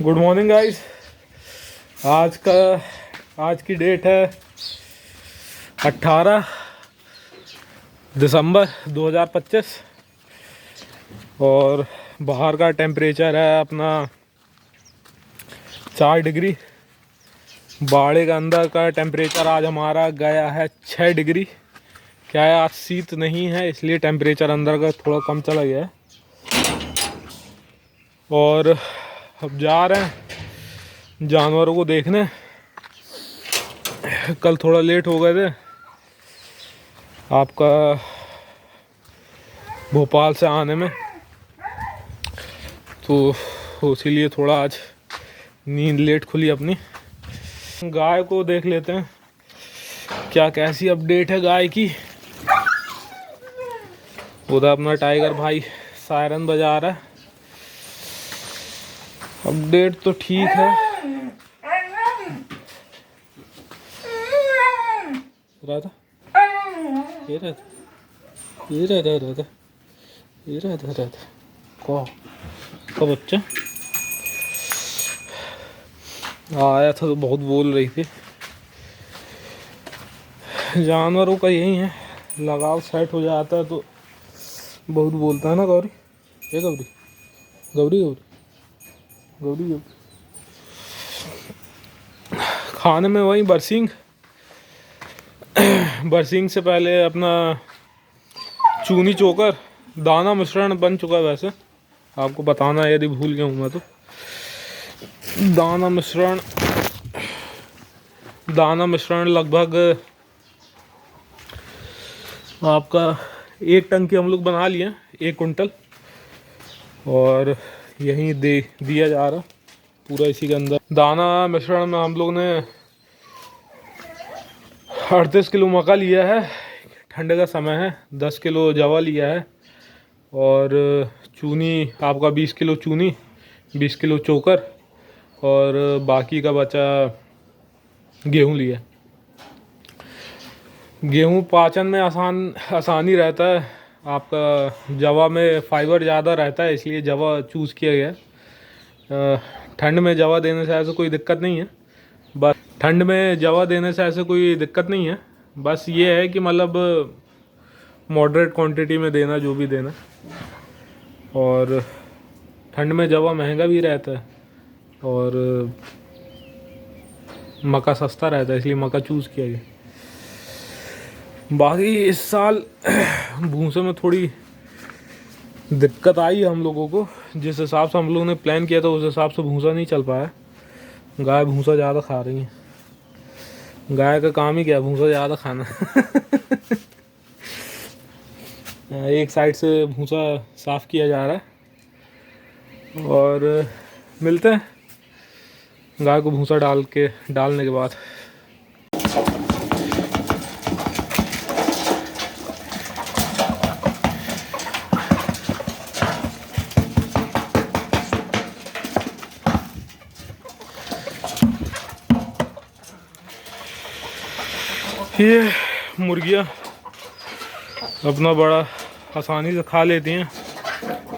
Good morning guys. आज की date है 18 दिसंबर 2025 और बाहर का टेम्परेचर है अपना 4 डिग्री। बाड़े के अंदर का टेम्परेचर आज हमारा गया है 6 डिग्री। क्या है, आज शीत नहीं है इसलिए टेम्परेचर अंदर का थोड़ा कम चला गया है। और अब जा रहे हैं जानवरों को देखने। कल थोड़ा लेट हो गए थे आपका भोपाल से आने में, तो इसीलिए थोड़ा आज नींद लेट खुली अपनी। गाय को देख लेते हैं क्या कैसी अपडेट है गाय की। उधर अपना टाइगर भाई सायरन बजा रहा है। अपडेट तो ठीक है। राधा ये राधा को बच्चा आया था तो बहुत बोल रही थी। जानवरों का यही है, लगाव सेट हो जाता है तो बहुत बोलता है ना गौरी। ये गौरी गौरी गौरी गौरी गौरी खाने में वही बरसिंग से पहले अपना चूनी चोकर दाना मिश्रण बन चुका है। वैसे आपको बताना है यदि भूल गया हूँ मैं तो। दाना मिश्रण लगभग आपका 1 टन की हम लोग बना लिए, 1 कुंटल, और यहीं दिया जा रहा पूरा इसी के अंदर। दाना मिश्रण में हम लोग ने 38 किलो मक्का लिया है, ठंड का समय है। 10 किलो जवा लिया है और चूनी आपका 20 किलो चूनी, 20 किलो चोकर और बाकी का बचा गेहूँ लिया। गेहूँ पाचन में आसानी रहता है। आपका जवा में फाइबर ज़्यादा रहता है इसलिए जवा चूज़ किया गया। ठंड में जवा देने से ऐसे कोई दिक्कत नहीं है। बस ठंड में जवा देने से ऐसे कोई दिक्कत नहीं है, बस ये है कि मतलब मॉडरेट क्वांटिटी में देना जो भी देना। और ठंड में जवा महंगा भी रहता है और मक्का सस्ता रहता है इसलिए मक्का चूज़ किया गया। बाकी इस साल भूसे में थोड़ी दिक्कत आई हम लोगों को। जिस हिसाब से हम लोगों ने प्लान किया था उस हिसाब से भूसा नहीं चल पाया। गाय भूसा ज़्यादा खा रही है। गाय का काम ही क्या है, भूसा ज़्यादा खाना। एक साइड से भूसा साफ़ किया जा रहा है और मिलते हैं गाय को भूसा डालने के बाद। ये मुर्गियाँ अपना बड़ा आसानी से खा लेती हैं।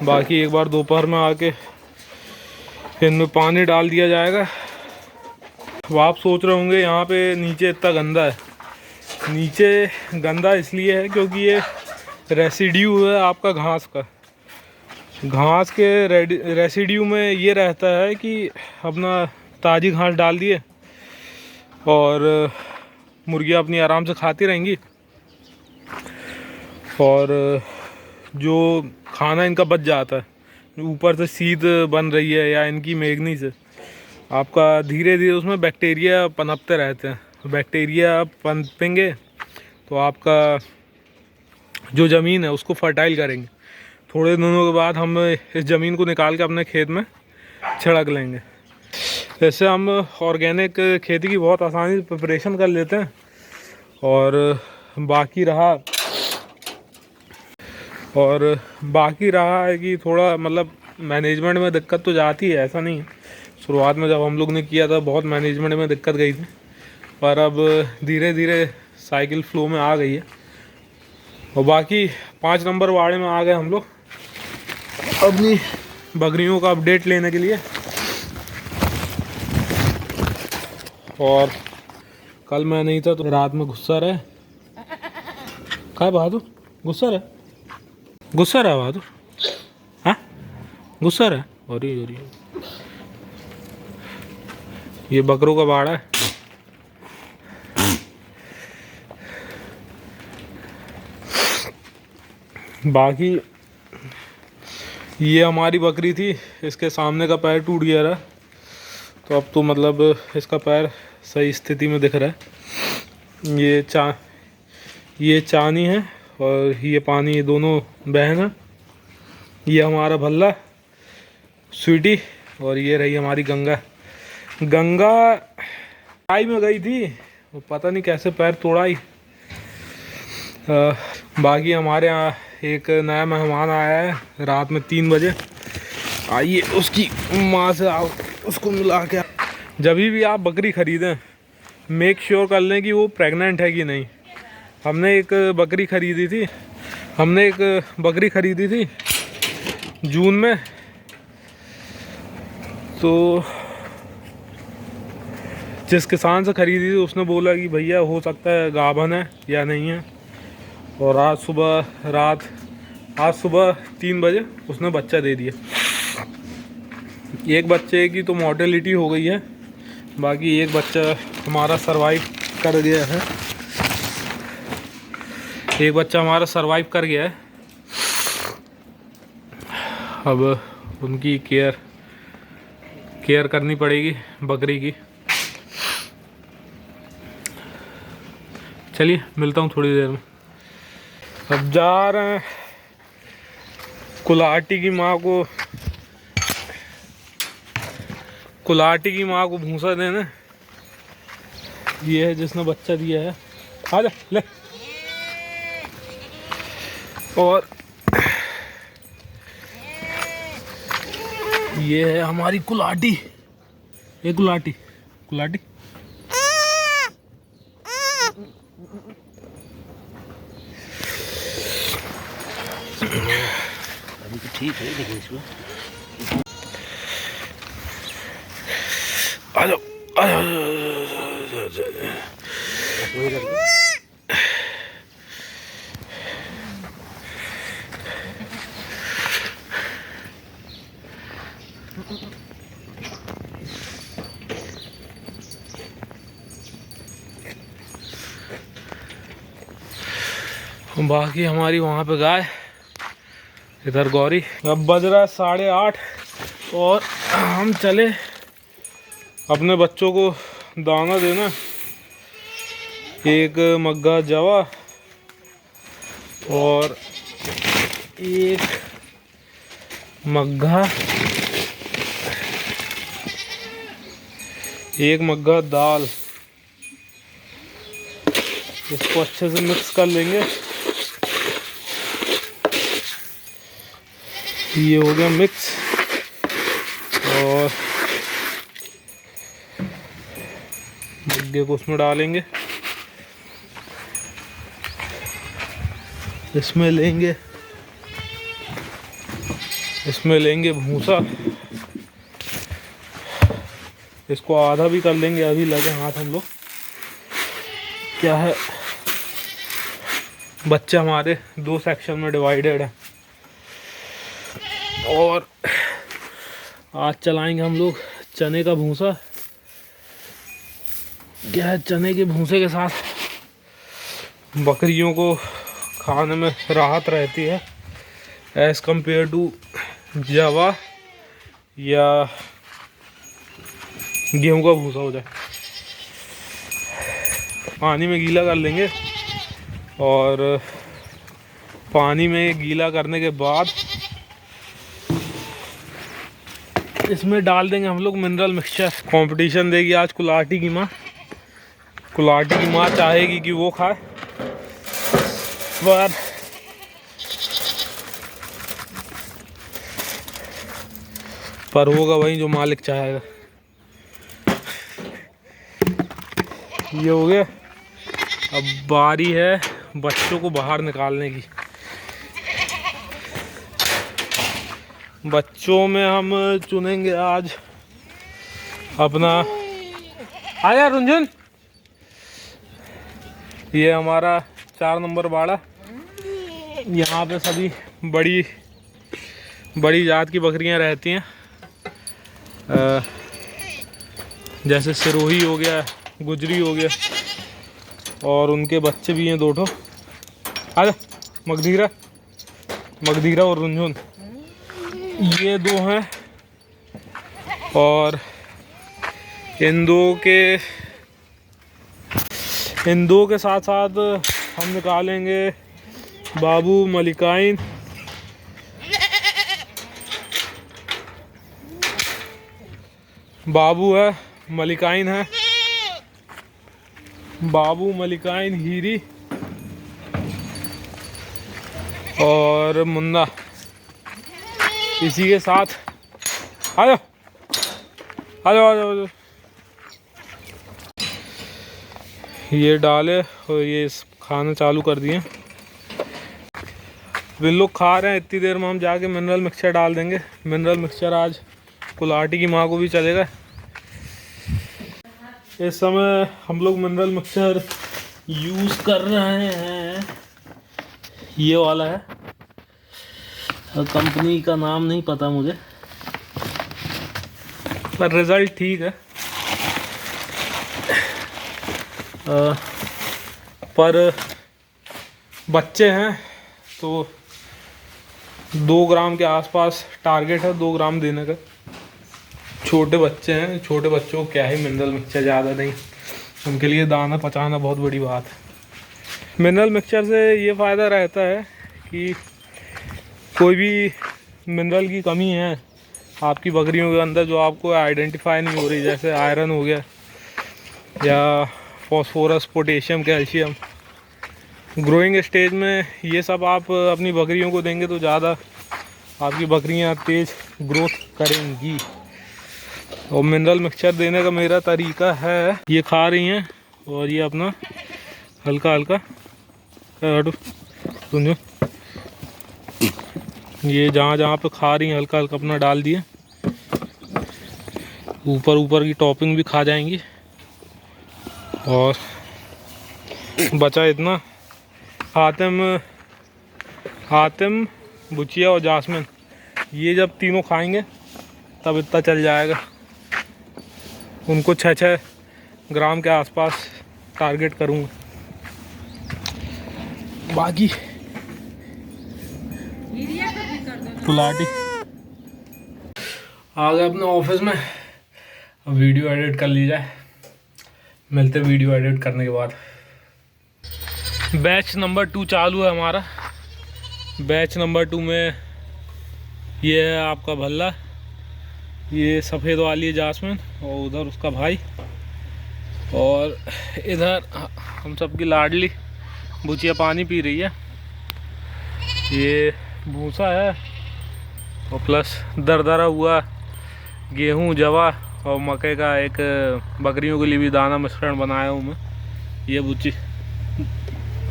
बाकी एक बार दोपहर में आके इनमें पानी डाल दिया जाएगा। अब आप सोच रहे होंगे यहाँ पे नीचे इतना गंदा है। नीचे गंदा इसलिए है क्योंकि ये रेसिड्यू है आपका घास का। घास के रेसिड्यू में ये रहता है कि अपना ताज़ी घास डाल दिए और मुर्गियाँ अपनी आराम से खाती रहेंगी और जो खाना इनका बच जाता है, ऊपर से शीत बन रही है या इनकी मेगनी से आपका धीरे धीरे उसमें बैक्टीरिया पनपते रहते हैं। बैक्टीरिया पनपेंगे तो आपका जो ज़मीन है उसको फर्टाइल करेंगे। थोड़े दिनों के बाद हम इस ज़मीन को निकाल के अपने खेत में छिड़क लेंगे। ऐसे हम ऑर्गेनिक खेती की बहुत आसानी से प्रिपरेशन कर लेते हैं। और बाकी रहा है कि थोड़ा मतलब मैनेजमेंट में दिक्कत तो जाती है, ऐसा नहीं है। शुरुआत में जब हम लोग ने किया था बहुत मैनेजमेंट में दिक्कत गई थी, पर अब धीरे धीरे साइकिल फ्लो में आ गई है। और बाकी 5 नंबर वाड़े में आ गए हम लोग अपनी बकरियों का अपडेट लेने के लिए। और कल मैं नहीं था तो रात में गुस्सा रहे। क्या बहादुर गुस्सा रहा बहादुर, हाँ गुस्सा रहा। और ये बकरों का बाड़ा है। बाकी ये हमारी बकरी थी, इसके सामने का पैर टूट गया रहा, तो अब तो मतलब इसका पैर सही स्थिति में दिख रहा है। ये चानी है और ये पानी, ये दोनों बहन है। ये हमारा भल्ला स्वीटी और ये रही हमारी गंगा। आई में गई थी, पता नहीं कैसे पैर तोड़ाई। बाकी हमारे यहाँ एक नया मेहमान आया है रात में 3 बजे। आइए उसकी माँ से आओ, उसको मिला के। जब भी आप बकरी ख़रीदें मेक श्योर कर लें कि वो प्रेग्नेंट है कि नहीं। हमने एक बकरी ख़रीदी थी जून में, तो जिस किसान से ख़रीदी थी उसने बोला कि भैया हो सकता है गाभन है या नहीं है। और आज सुबह 3 बजे उसने बच्चा दे दिया। एक बच्चे की तो मॉर्टेलिटी हो गई है, बाकी एक बच्चा हमारा सरवाइव कर गया है। अब उनकी केयर करनी पड़ेगी बकरी की। चलिए मिलता हूँ थोड़ी देर में। अब जा रहे हैं कुलाटी की माँ को भूसा देने। ये है जिसने बच्चा दिया है, आजा ले। और ये है हमारी कुलाटी, ये कुलाटी अभी तो ठीक है, लेकिन इसमें आ जाओ। बाकी हमारी वहाँ पे गाय, इधर गौरी। अब बज रहा है 8:30 और हम चले अपने बच्चों को दाना देना। एक मग्गा जवा और एक मग्गा दाल। इसको अच्छे से मिक्स कर लेंगे। ये हो गया मिक्स। और मग्गे को उसमें डालेंगे। इसमें लेंगे भूसा। इसको आधा भी कर लेंगे, अभी लगे हाथ हम लोग। क्या है, बच्चे हमारे 2 सेक्शन में डिवाइडेड है। और आज चलाएंगे हम लोग चने का भूसा। क्या है, चने के भूसे के साथ बकरियों को खाने में राहत रहती है एज़ कम्पेयर टू जवा या गेहूं का भूसा हो जाए। पानी में गीला कर लेंगे और पानी में गीला करने के बाद इसमें डाल देंगे हम लोग मिनरल मिक्सचर। कंपटीशन देगी आज कुलाटी की माँ। चाहेगी कि वो खाए, पर होगा वही जो मालिक चाहेगा। ये हो गया। अब बारी है बच्चों को बाहर निकालने की। बच्चों में हम चुनेंगे आज अपना आजा रुंझुन। ये हमारा 4 नंबर बाड़ा। यहाँ पे सभी बड़ी बड़ी जात की बकरियाँ रहती हैं, जैसे सिरोही हो गया, गुजरी हो गया, और उनके बच्चे भी हैं 2 ठो। आजा मगधीरा, मगधीरा और रुंझुन, ये 2 हैं। और इन दो के साथ साथ हम निकालेंगे बाबू मलिकाइन, बाबू है, मलिकाइन है, बाबू मलिकाइन हीरी और मुन्ना। इसी के साथ आ जाओ आ जाओ आ जाओ। ये डाले और ये खाना चालू कर दिए। वे लोग खा रहे हैं, इतनी देर में हम जाके मिनरल मिक्सचर डाल देंगे। मिनरल मिक्सचर आज कुलाटी की माँ को भी चलेगा। इस समय हम लोग मिनरल मिक्सचर यूज़ कर रहे हैं, ये वाला है, कंपनी का नाम नहीं पता मुझे, पर रिज़ल्ट ठीक है। पर बच्चे हैं तो 2 ग्राम के आसपास टारगेट है, 2 ग्राम देने का। छोटे बच्चे हैं, छोटे बच्चों को क्या ही मिनरल मिक्सचर, ज़्यादा नहीं, उनके लिए दाना पचाना बहुत बड़ी बात है। मिनरल मिक्सचर से ये फ़ायदा रहता है कि कोई भी मिनरल की कमी है आपकी बकरियों के अंदर जो आपको आइडेंटिफाई नहीं हो रही, जैसे आयरन हो गया या phosphorus, potassium, calcium, growing stage में ये सब आप अपनी बकरियों को देंगे तो ज़्यादा आपकी बकरियां तेज़ ग्रोथ करेंगी। और मिनरल मिक्सचर देने का मेरा तरीका है, ये खा रही हैं और ये अपना हल्का हल्का सुनो, ये जहाँ जहाँ पे खा रही हैं हल्का हल्का अपना डाल दिए। ऊपर ऊपर की टॉपिंग भी खा जाएंगी। और बचा इतना, हातिम, बुचिया और जासमिन, ये जब तीनों खाएंगे तब इतना चल जाएगा। उनको 6-6 ग्राम के आसपास टारगेट करूँगा। बाकी कुलाटी आ गए अपने ऑफिस में, अब वीडियो एडिट कर ली जाए। मिलते वीडियो एडिट करने के बाद। बैच नंबर 2 चालू है हमारा। बैच नंबर 2 में ये है आपका भल्ला, ये सफ़ेद वाली है जासमिन, और उधर उसका भाई, और इधर हम सबकी लाडली बुचिया पानी पी रही है। ये भूसा है और प्लस दरदरा हुआ गेहूं, जवा और मकई का एक बकरियों के लिए भी दाना मिश्रण बनाया हूँ मैं। ये बुच्ची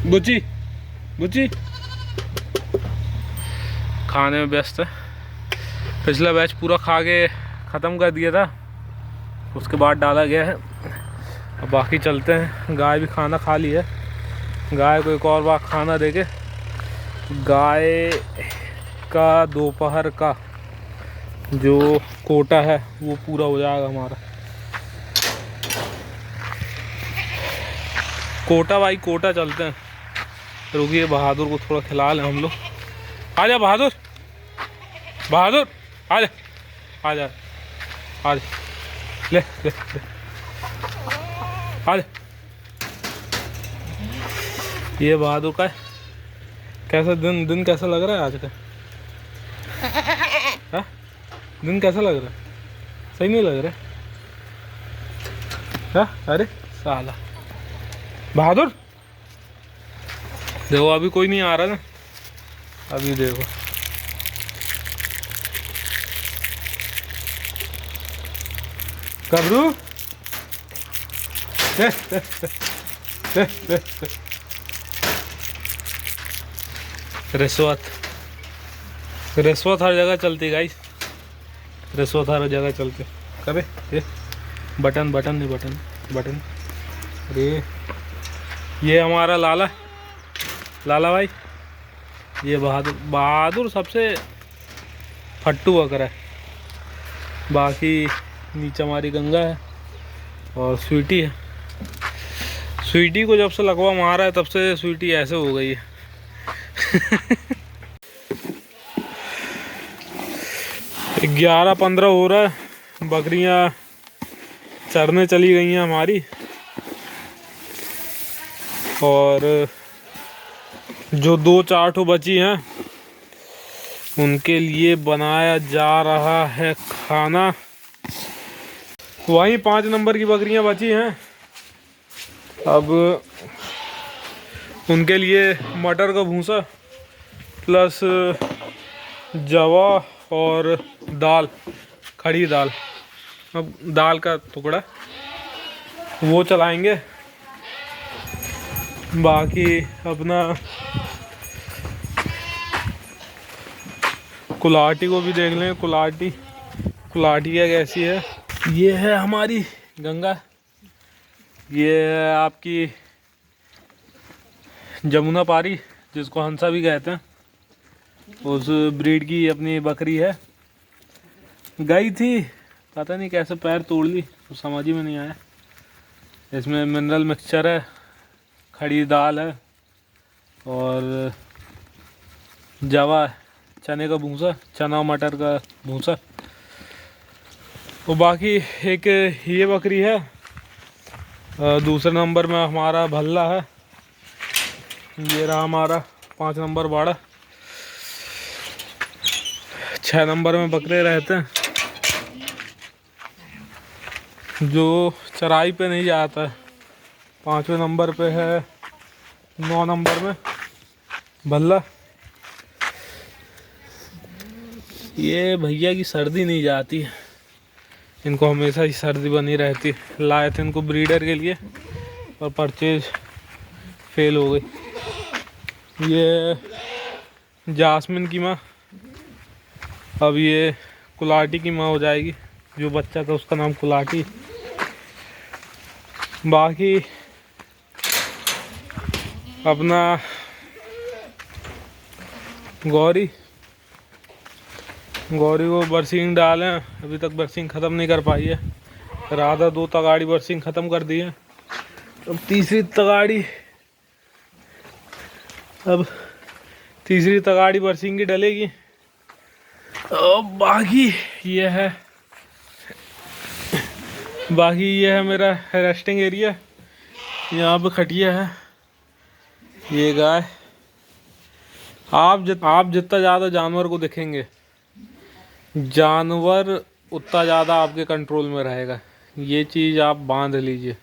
बुच्ची बुच्ची खाने में व्यस्त है। पिछला बैच पूरा खा के ख़त्म कर दिया था, उसके बाद डाला गया है। अब बाकी चलते हैं। गाय भी खाना खा ली है, गाय को एक और बार खाना देके गाय का दोपहर का जो कोटा है वो पूरा हो जाएगा हमारा। कोटा भाई कोटा चलते हैं। रुकिए, बहादुर को थोड़ा खिला लें हम लोग। आजा बहादुर, बहादुर आजा आजा आजा, ले ले ले आजा। ये बहादुर का है। कैसा दिन कैसा लग रहा है आज का? हाँ, दिन कैसा लग रहा है? सही नहीं लग रहा है? हाँ, अरे साला बहादुर, देखो अभी कोई नहीं आ रहा ना, अभी देखो कबरू रिश्वत हर जगह चलती गाइस, रिश्वत हर जगह चलती। कबे ये बटन नहीं, बटन बटन। ये हमारा लाला भाई, ये बहादुर सबसे फट्टू बकरा है। बाकी नीचे हमारी गंगा है और स्वीटी है। स्वीटी को जब से लकवा मारा है तब से स्वीटी ऐसे हो गई है। 11:15 हो रहा है, बकरियां चरने चली गई हैं हमारी, और जो 2-4 ठो बची हैं उनके लिए बनाया जा रहा है खाना। वहीं 5 नंबर की बकरियां बची हैं, अब उनके लिए मटर का भूसा प्लस जवा और दाल, खड़ी दाल, अब दाल का टुकड़ा वो चलाएंगे। बाकी अपना कुलाटी को भी देख लें। कुलाटी क्या कैसी है। ये है हमारी गंगा, ये है आपकी जमुना पारी, जिसको हंसा भी कहते हैं, उस ब्रीड की अपनी बकरी है। गई थी, पता नहीं कैसे पैर तोड़ ली, तो समझ ही में नहीं आया। इसमें मिनरल मिक्सचर है, खड़ी दाल है और जवा, चने का भूसा, चना मटर का भूसा। तो बाकी एक ये बकरी है। दूसरे नंबर में हमारा भल्ला है। ये रहा हमारा 5 नंबर बाड़ा। 6 नंबर में बकरे रहते हैं, जो चराई पे नहीं जाता है। 5वें नंबर पे है 9 नंबर में भल्ला। ये भैया की सर्दी नहीं जाती है, इनको हमेशा ही सर्दी बनी रहती है। लाए थे इनको ब्रीडर के लिए और परचेज फेल हो गई। ये जास्मिन की माँ, अब ये कुलाटी की माँ हो जाएगी। जो बच्चा था उसका नाम कुलाटी। बाकी अपना गौरी को बरसीन डालें, अभी तक बरसीन ख़त्म नहीं कर पाई है। राधा 2 तगाड़ी बरसीन ख़त्म कर दी है, अब तीसरी तगाड़ी बरसीन की डलेगी। और बाकी ये है मेरा रेस्टिंग एरिया। यहाँ पे खटिया है, ये गाय। आप जितना ज़्यादा जानवर को देखेंगे, जानवर उतना ज़्यादा आपके कंट्रोल में रहेगा। ये चीज़ आप बांध लीजिए।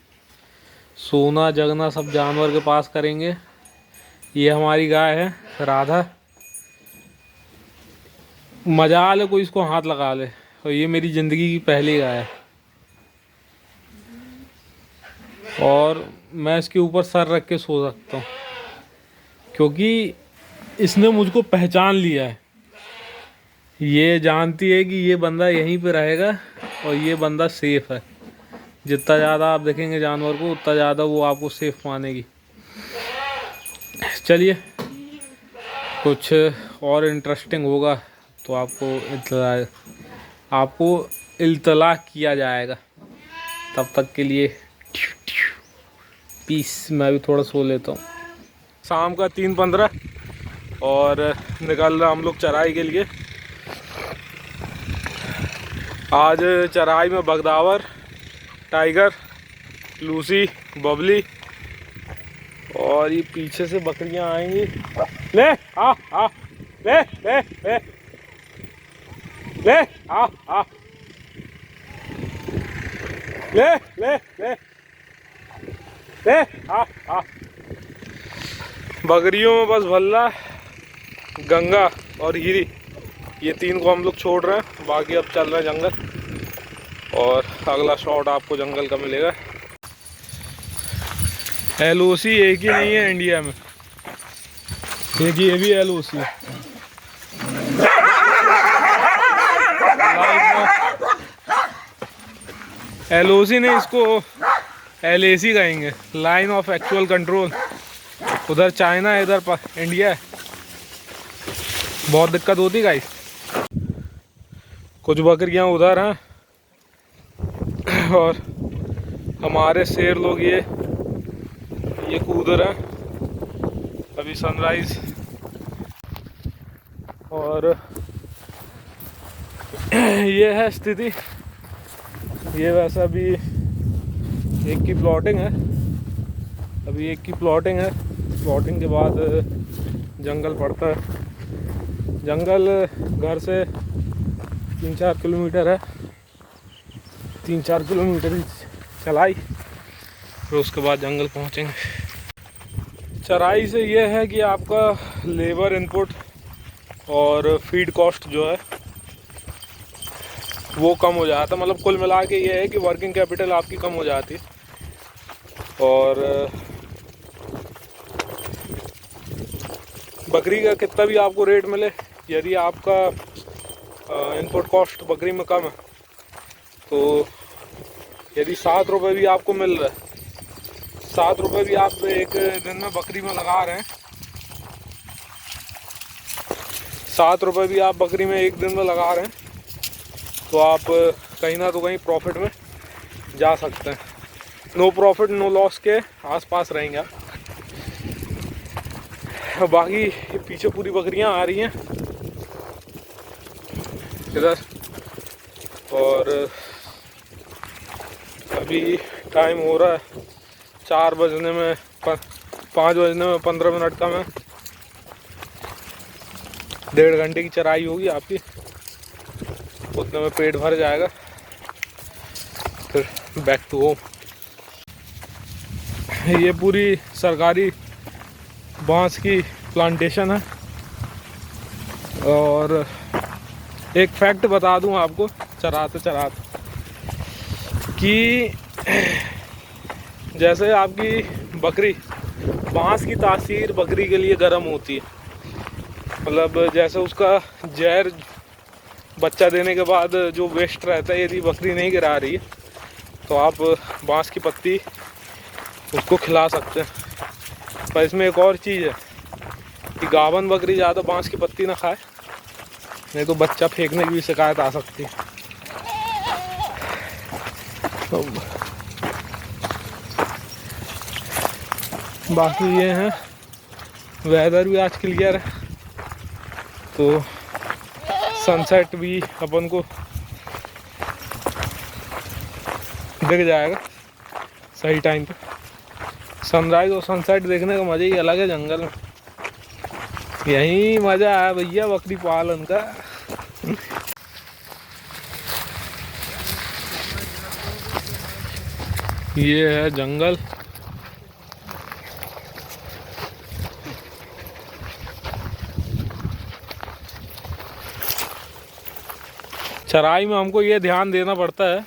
सोना जगना सब जानवर के पास करेंगे। ये हमारी गाय है राधा, मजाल है कोई इसको हाथ लगा ले। और ये मेरी ज़िंदगी की पहली गाय है, और मैं इसके ऊपर सर रख के सो सकता हूँ, क्योंकि इसने मुझको पहचान लिया है। ये जानती है कि ये बंदा यहीं पे रहेगा और ये बंदा सेफ़ है। जितना ज़्यादा आप देखेंगे जानवर को, उतना ज़्यादा वो आपको सेफ़ मानेगी। चलिए, कुछ और इंटरेस्टिंग होगा तो आपको इल्तला किया जाएगा। तब तक के लिए पीस। मैं भी थोड़ा सो लेता हूँ। शाम का 3:15 और निकल रहा हम लोग चराई के लिए। आज चराई में बगदावर, टाइगर, लूसी, बबली और ये पीछे से बकरियां आएंगी। ले आ आ, ले ले ले ले आ आ, ले ले ले ले आ आ। बकरियों में बस भल्ला, गंगा और हीरी, ये 3 को हम लोग छोड़ रहे हैं। बाकी अब चल रहे हैं जंगल, और अगला शॉट आपको जंगल का मिलेगा। LOC एक ही नहीं है इंडिया में, एक ये भी LOC है। LOC ने इसको LAC कहेंगे, लाइन ऑफ एक्चुअल कंट्रोल। उधर चाइना है, इधर इंडिया है, बहुत दिक्कत होती गाइस। कुछ बकरियां उधर हैं और हमारे शेर लोग ये कूद रहे हैं। अभी सनराइज और ये है स्थिति। ये वैसा भी एक की प्लॉटिंग है, अभी एक की प्लॉटिंग है। प्लॉटिंग के बाद जंगल पड़ता है। जंगल घर से 3-4 किलोमीटर है, 3-4 किलोमीटर ही चलाई, फिर उसके बाद जंगल पहुंचेंगे। चराई से ये है कि आपका लेबर इनपुट और फीड कॉस्ट जो है वो कम हो जाता है। मतलब कुल मिला के ये है कि वर्किंग कैपिटल आपकी कम हो जाती है। और बकरी का कितना भी आपको रेट मिले, यदि आपका इनपुट कॉस्ट बकरी में कम है तो यदि 7 रुपये भी आपको मिल रहा है, 7 रुपये भी आप एक दिन में बकरी में लगा रहे हैं, 7 रुपये भी आप बकरी में एक दिन में लगा रहे हैं, तो आप कहीं ना तो कहीं प्रॉफिट में जा सकते हैं। नो प्रॉफिट नो लॉस के आसपास रहेंगे आप। बाकी पीछे पूरी बकरियां आ रही हैं इधर। और अभी टाइम हो रहा है 4 बजने में 5 बजने में 15 मिनट का में 1.5 घंटे की चराई होगी आपकी, उतने में पेट भर जाएगा, फिर बैक टू होम। ये पूरी सरकारी बांस की प्लांटेशन है। और एक फैक्ट बता दूं आपको चराते चराते कि जैसे आपकी बकरी, बांस की तासीर बकरी के लिए गर्म होती है। मतलब जैसे उसका जहर बच्चा देने के बाद जो वेस्ट रहता है, यदि बकरी नहीं गिरा रही है तो आप बांस की पत्ती उसको खिला सकते हैं। पर इसमें एक और चीज़ है कि गावन बकरी ज़्यादा बांस की पत्ती ना खाए, नहीं तो बच्चा फेंकने की भी शिकायत आ सकती है। तो बाकी ये है, वेदर भी आज क्लियर है तो सनसेट भी अपन को दिख जाएगा सही टाइम पे। सनराइज और सनसेट देखने का मज़ा ही अलग है जंगल में, यही मज़ा है भैया बकरी पालन का। ये है जंगल। चराई में हमको ये ध्यान देना पड़ता है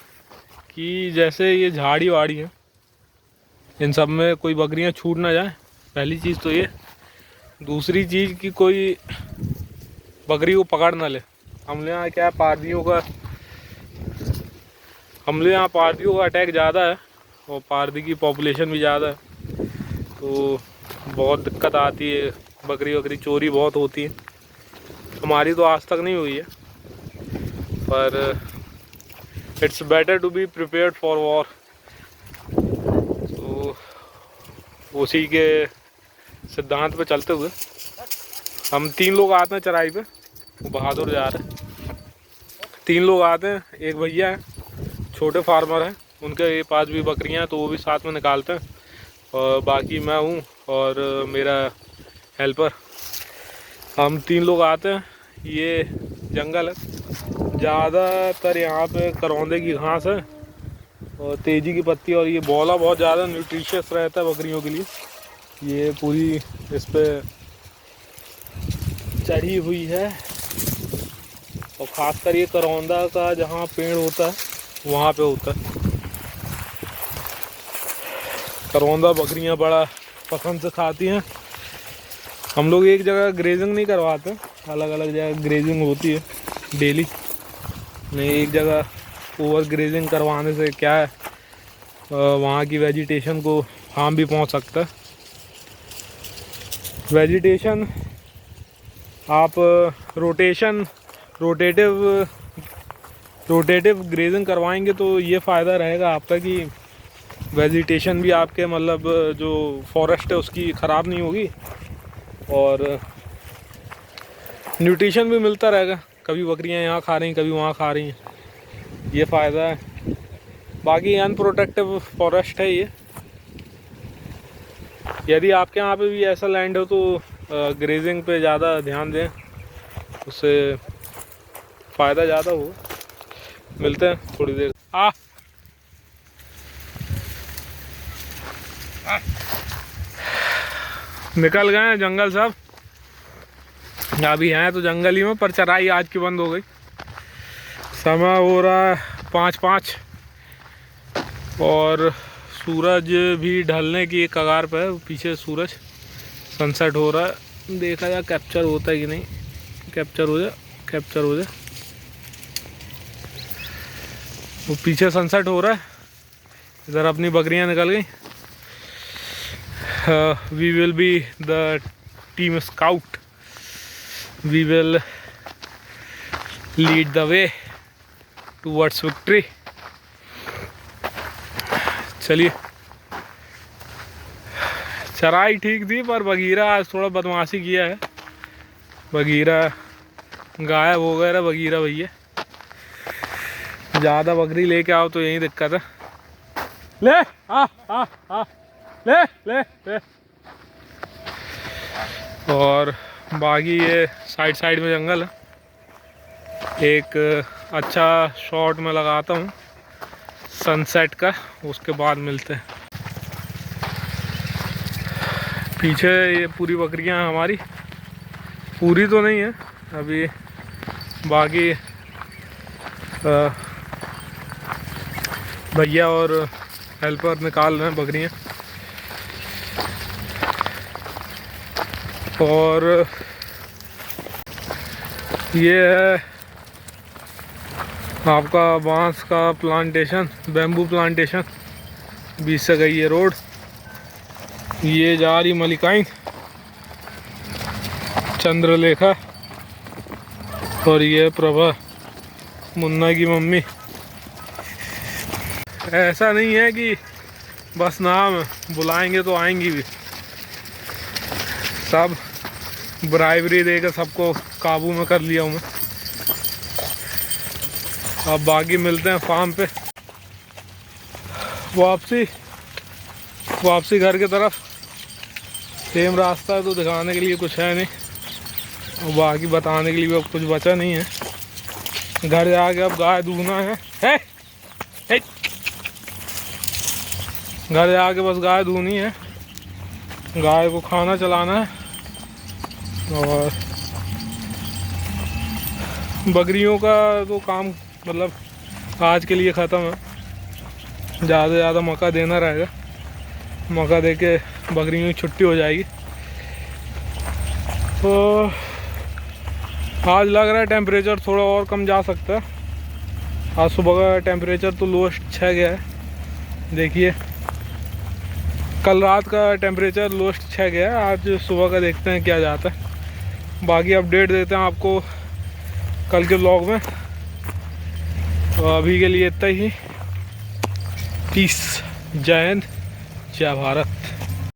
कि जैसे ये झाड़ी वाड़ी है, इन सब में कोई बकरियां छूट ना जाए, पहली चीज़ तो ये। दूसरी चीज़ कि कोई बकरी को पकड़ ना ले। हमले यहाँ क्या है, पारदियों का अटैक ज़्यादा है और पारदी की पॉपुलेशन भी ज़्यादा है, तो बहुत दिक्कत आती है। बकरी चोरी बहुत होती है। हमारी तो आज तक नहीं हुई है, पर it's better to be prepared for war. तो उसी के सिद्धांत पे चलते हुए हम 3 लोग आते हैं चराई पे। वो बहादुर जा रहे हैं। 3 लोग आते हैं, एक भैया हैं छोटे फार्मर हैं, उनके पास भी बकरियां हैं तो वो भी साथ में निकालते हैं, और बाकी मैं हूँ और मेरा हेल्पर, हम 3 लोग आते हैं। ये जंगल है, ज़्यादातर यहाँ पे करौंदे की घास है और तेजी की पत्ती, और ये बौला बहुत ज़्यादा न्यूट्रिशियस रहता है बकरियों के लिए। ये पूरी इस पे चढ़ी हुई है, और ख़ासकर ये करौंदा का जहाँ पेड़ होता है वहाँ पे होता है। करौंदा बकरियाँ बड़ा पसंद से खाती हैं। हम लोग एक जगह ग्रेजिंग नहीं करवाते, अलग अलग जगह ग्रेजिंग होती है डेली। नहीं, एक जगह ओवर ग्रेजिंग करवाने से क्या है वहाँ की वेजिटेशन को हार्म भी पहुँच सकता है। वेजिटेशन आप रोटेटिव ग्रेजिंग करवाएंगे तो ये फ़ायदा रहेगा आपका कि वेजिटेशन भी आपके मतलब जो फॉरेस्ट है उसकी ख़राब नहीं होगी और न्यूट्रिशन भी मिलता रहेगा। कभी बकरियां यहाँ खा रही हैं, कभी वहाँ खा रही हैं, ये फ़ायदा है। बाकी अनप्रोटेक्टिव फॉरेस्ट है ये। यदि आपके यहाँ पे भी ऐसा लैंड हो तो ग्रेजिंग पे ज़्यादा ध्यान दें, उससे फ़ायदा ज़्यादा हो। मिलते हैं थोड़ी देर। निकल गए हैं जंगल सब, अभी हैं तो जंगल ही में, पर चराई आज की बंद हो गई। समय हो रहा है 5:05 और सूरज भी ढलने की कगार पे है। पीछे सूरज सनसेट हो रहा है, देखा जाए कैप्चर होता है कि नहीं। कैप्चर हो जाए, कैप्चर हो जाए। वो पीछे सनसेट हो रहा है, इधर अपनी बकरियां निकल गई। We will be the team scout, we will lead the way towards victory. चलिए, चराई ठीक थी पर बगीरा आज थोड़ा बदमाशी किया है। बगीरा गायब हो गया, बगीरा भैया। ज़्यादा बकरी लेके आओ तो यही दिक्कत है। ले ले ले ले। और बाकी ये साइड में जंगल है। एक अच्छा शॉट में लगाता हूँ सनसेट का, उसके बाद मिलते हैं। पीछे ये पूरी बकरियां हमारी, पूरी तो नहीं है अभी, बाकी भैया और हेल्पर निकाल रहे हैं बकरियां। और ये है आपका बांस का प्लांटेशन, बैम्बू प्लांटेशन। बीच से गई है रोड, ये जा रही मलिकाइन, चंद्रलेखा और ये प्रभा, मुन्ना की मम्मी। ऐसा नहीं है कि बस नाम बुलाएंगे तो आएंगी भी, सब ब्राइबरी देकर सबको काबू में कर लिया हूँ मैं। अब बाकी मिलते हैं फार्म पे। वापसी घर की तरफ, सेम रास्ता है तो दिखाने के लिए कुछ है नहीं, और बाकी बताने के लिए भी अब कुछ बचा नहीं है। घर जाके अब गाय दूहना है। घर जाके बस गाय दूहनी है, गाय को खाना चलाना है और बकरियों का तो काम मतलब आज के लिए ख़त्म है। ज़्यादा से ज़्यादा मौका देना रहेगा, मौका दे के बकरियों की छुट्टी हो जाएगी। तो आज लग रहा है टेम्परेचर थोड़ा और कम जा सकता है। आज सुबह का टेम्परेचर तो लोएस्ट 6 गया है, देखिए। कल रात का टेम्परेचर लोएस्ट 6 गया है, आज सुबह का देखते हैं क्या जाता है। बाकी अपडेट देते हैं आपको कल के व्लॉग में। तो अभी के लिए इतना ही। पीस, जय हिंद, जय भारत।